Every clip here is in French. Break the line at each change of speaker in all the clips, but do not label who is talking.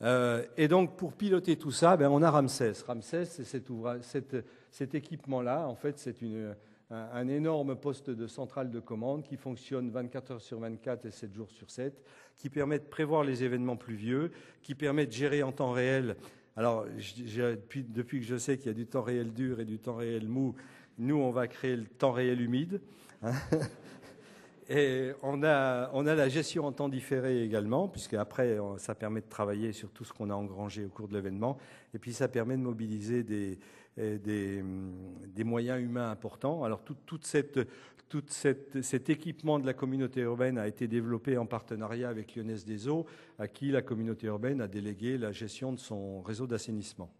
Et donc, pour piloter tout ça, on a Ramsès. Ramsès, c'est cet équipement-là. En fait, c'est un énorme poste de centrale de commande qui fonctionne 24 heures sur 24 et 7 jours sur 7, qui permet de prévoir les événements pluvieux, qui permet de gérer en temps réel. Alors, depuis que je sais qu'il y a du temps réel dur et du temps réel mou, nous, on va créer le temps réel humide. Hein. Et on a la gestion en temps différé également, puisque après, ça permet de travailler sur tout ce qu'on a engrangé au cours de l'événement. Et puis, ça permet de mobiliser des moyens humains importants. Alors, tout cet équipement de la communauté urbaine a été développé en partenariat avec Lyonnaise des Eaux, à qui la communauté urbaine a délégué la gestion de son réseau d'assainissement.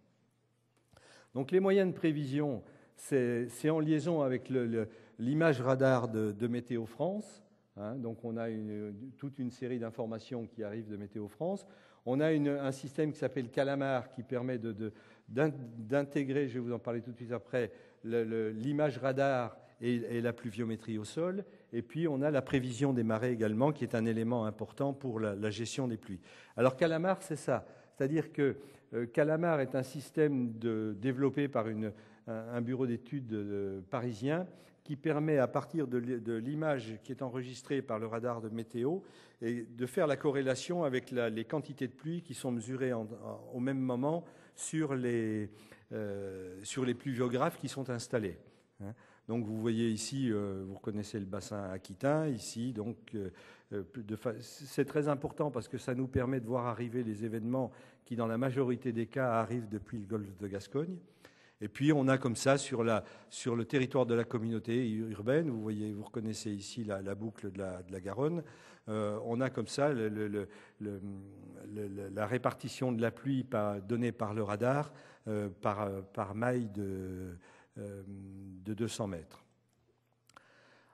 Donc, les moyens de prévision, c'est en liaison avec l'image radar de Météo France. Hein, donc on a toute une série d'informations qui arrivent de Météo France. On a un système qui s'appelle Calamar qui permet d'intégrer, je vais vous en parler tout de suite après, l'image radar et la pluviométrie au sol. Et puis on a la prévision des marées également, qui est un élément important pour la gestion des pluies. Alors Calamar, c'est ça. C'est-à-dire que Calamar est un système développé par un bureau d'études parisien qui permet, à partir de l'image qui est enregistrée par le radar de météo, et de faire la corrélation avec les quantités de pluie qui sont mesurées au même moment sur les pluviographes qui sont installés. Donc vous voyez ici, vous reconnaissez le bassin aquitain, ici, donc c'est très important parce que ça nous permet de voir arriver les événements qui, dans la majorité des cas, arrivent depuis le golfe de Gascogne. Et puis on a comme ça sur le territoire de la communauté urbaine, vous reconnaissez ici la boucle de la Garonne, on a comme ça la répartition de la pluie donnée par le radar par maille de 200 mètres.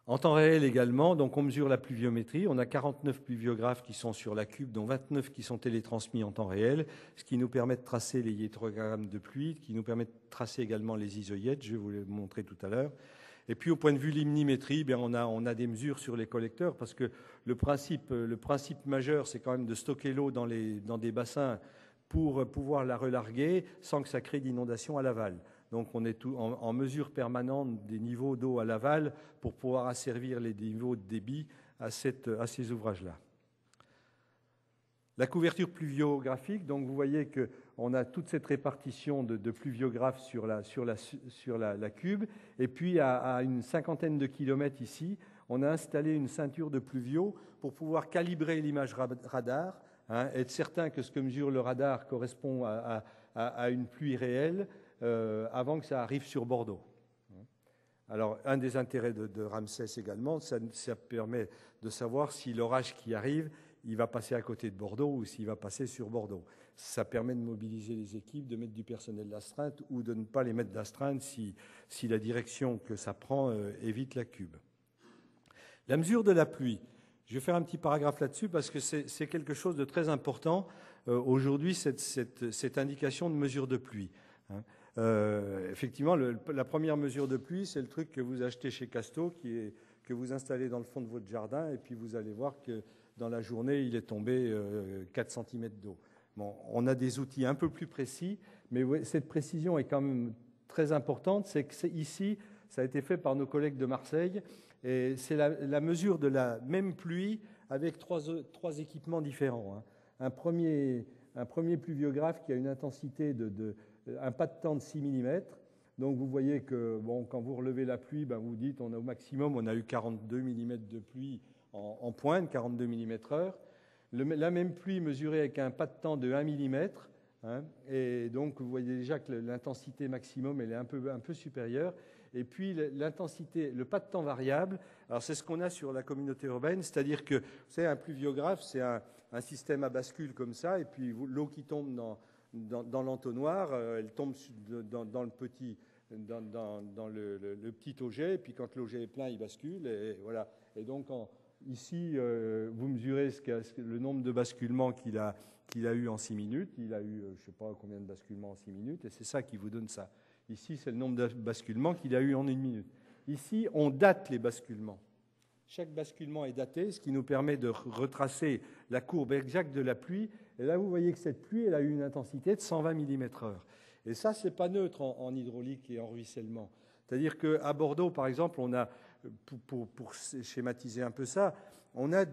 En temps réel également, donc on mesure la pluviométrie. On a 49 pluviographes qui sont sur la cube, dont 29 qui sont télétransmis en temps réel, ce qui nous permet de tracer les hiérogrammes de pluie, qui nous permet de tracer également les isoïètes, je vais vous les montrer tout à l'heure. Et puis au point de vue limnimétrie, on a des mesures sur les collecteurs, parce que le principe majeur, c'est quand même de stocker l'eau dans des bassins pour pouvoir la relarguer sans que ça crée d'inondations à l'aval. Donc on est en mesure permanente des niveaux d'eau à l'aval pour pouvoir asservir les niveaux de débit à ces ouvrages-là. La couverture pluviographique, donc vous voyez qu'on a toute cette répartition de pluviographes sur la cube. Et puis à une cinquantaine de kilomètres ici, on a installé une ceinture de pluvio pour pouvoir calibrer l'image radar, être certain que ce que mesure le radar correspond à une pluie réelle, avant que ça arrive sur Bordeaux. Alors, un des intérêts de Ramsès également, ça permet de savoir si l'orage qui arrive, il va passer à côté de Bordeaux ou s'il va passer sur Bordeaux. Ça permet de mobiliser les équipes, de mettre du personnel d'astreinte ou de ne pas les mettre d'astreinte si la direction que ça prend évite la cube. La mesure de la pluie. Je vais faire un petit paragraphe là-dessus parce que c'est quelque chose de très important aujourd'hui, cette indication de mesure de pluie. Effectivement, la première mesure de pluie, c'est le truc que vous achetez chez Casto, que vous installez dans le fond de votre jardin, et puis vous allez voir que dans la journée, il est tombé 4 cm d'eau. Bon, on a des outils un peu plus précis, mais cette précision est quand même très importante. C'est que ici, ça a été fait par nos collègues de Marseille, et c'est la mesure de la même pluie avec trois équipements différents. Un premier pluviographe qui a une intensité un pas de temps de 6 mm. Donc vous voyez que quand vous relevez la pluie, vous dites au maximum, on a eu 42 mm de pluie en pointe, 42 mm/h. La même pluie mesurée avec un pas de temps de 1 mm. Et donc vous voyez déjà que l'intensité maximum elle est un peu supérieure. Et puis l'intensité, le pas de temps variable, alors c'est ce qu'on a sur la communauté urbaine, c'est-à-dire que un pluviographe, c'est un système à bascule comme ça, et puis l'eau qui tombe dans l'entonnoir, elle tombe dans le petit auget, et puis quand l'auget est plein, il bascule, et voilà. Et donc ici, vous mesurez le nombre de basculements qu'il a eu en 6 minutes. Il a eu, je ne sais pas combien de basculements en 6 minutes, et c'est ça qui vous donne ça. Ici, c'est le nombre de basculements qu'il a eu en 1 minute. Ici, on date les basculements. Chaque basculement est daté, ce qui nous permet de retracer la courbe exacte de la pluie Et là, vous voyez que cette pluie, elle a eu une intensité de 120 mm/h. Et ça, c'est pas neutre en hydraulique et en ruissellement. C'est-à-dire qu'à Bordeaux, par exemple, on a, pour schématiser un peu ça, on a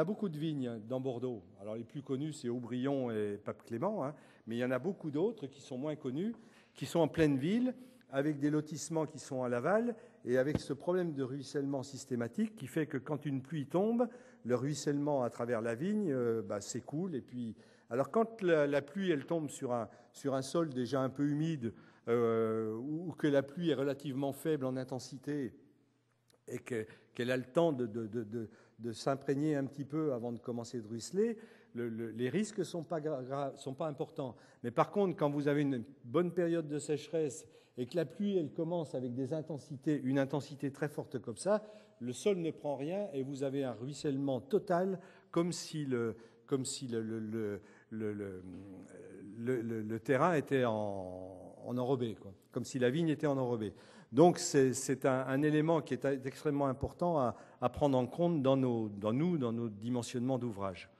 beaucoup de vignes dans Bordeaux. Alors les plus connus, c'est Aubryon et Pape Clément, hein, mais il y en a beaucoup d'autres qui sont moins connus, qui sont en pleine ville, avec des lotissements qui sont à l'aval, et avec ce problème de ruissellement systématique qui fait que quand une pluie tombe, le ruissellement à travers la vigne s'écoule. Et puis, alors quand la pluie elle tombe sur un sol déjà un peu humide, ou que la pluie est relativement faible en intensité et qu'elle a le temps de s'imprégner un petit peu avant de commencer de ruisseler, les risques ne sont pas importants. Mais par contre, quand vous avez une bonne période de sécheresse et que la pluie elle commence avec une intensité très forte comme ça, le sol ne prend rien et vous avez un ruissellement total, comme si le terrain était en enrobé, quoi, comme si la vigne était en enrobé. Donc c'est un élément qui est extrêmement important à prendre en compte dans nos dimensionnements d'ouvrage.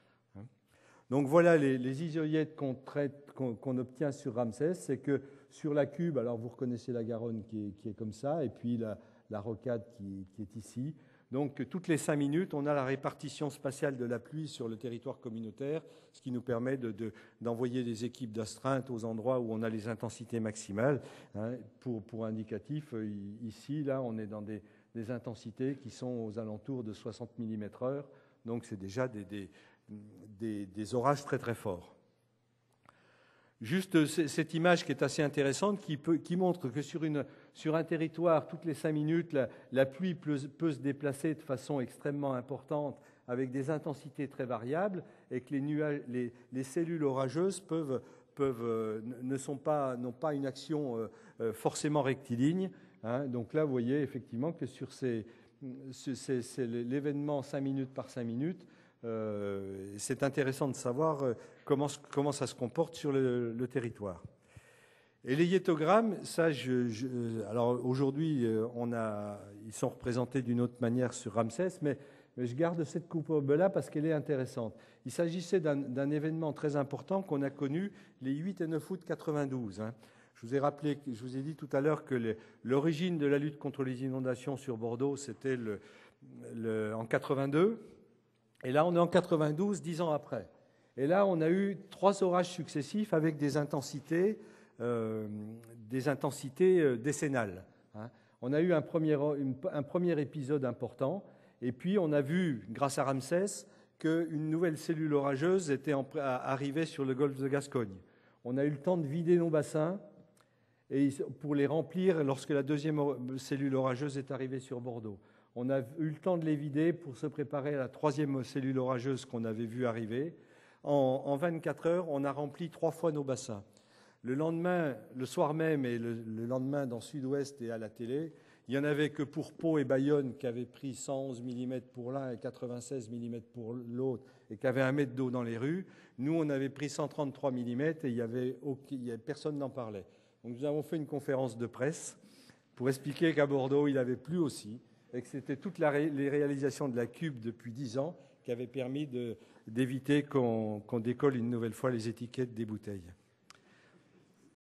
Donc voilà les isoyettes qu'on obtient sur Ramsès. C'est que sur la cube, alors vous reconnaissez la Garonne qui est comme ça, et puis la rocade qui est ici. Donc toutes les 5 minutes, on a la répartition spatiale de la pluie sur le territoire communautaire, ce qui nous permet d'envoyer des équipes d'astreinte aux endroits où on a les intensités maximales. Hein, pour indicatif, ici, là, on est dans des intensités qui sont aux alentours de 60 mm/h. Donc c'est déjà des orages très très forts. Juste cette image qui est assez intéressante, qui montre que sur un territoire, toutes les 5 minutes, la pluie peut se déplacer de façon extrêmement importante avec des intensités très variables, et que les cellules orageuses n'ont pas une action forcément rectiligne. Hein. Donc là, vous voyez effectivement que sur l'événement 5 minutes par 5 minutes, c'est intéressant de savoir comment ça se comporte sur le territoire. Et les hiétogrammes, ça, alors aujourd'hui, ils sont représentés d'une autre manière sur Ramsès, mais je garde cette courbe-là parce qu'elle est intéressante. Il s'agissait d'un événement très important qu'on a connu les 8 et 9 août 92. Hein. Je vous ai dit tout à l'heure que l'origine de la lutte contre les inondations sur Bordeaux, c'était en 82. Et là, on est en 92, 10 ans après. Et là, on a eu 3 orages successifs avec des intensités décennales. Hein. On a eu un premier épisode important, et puis on a vu, grâce à Ramsès, qu'une nouvelle cellule orageuse était arrivée sur le golfe de Gascogne. On a eu le temps de vider nos bassins pour les remplir lorsque la deuxième cellule orageuse est arrivée sur Bordeaux. On a eu le temps de les vider pour se préparer à la 3e cellule orageuse qu'on avait vue arriver. En 24 heures, on a rempli 3 fois nos bassins. Le lendemain, le soir même et le lendemain dans Sud-Ouest et à la télé, il n'y en avait que pour Pau et Bayonne qui avaient pris 111 mm pour l'un et 96 mm pour l'autre et qui avaient 1 mètre d'eau dans les rues. Nous, on avait pris 133 mm et personne n'en parlait. Donc nous avons fait une conférence de presse pour expliquer qu'à Bordeaux, il avait plu aussi, et que c'était toutes les réalisations de la Cube depuis 10 ans qui avaient permis d'éviter qu'on décolle une nouvelle fois les étiquettes des bouteilles.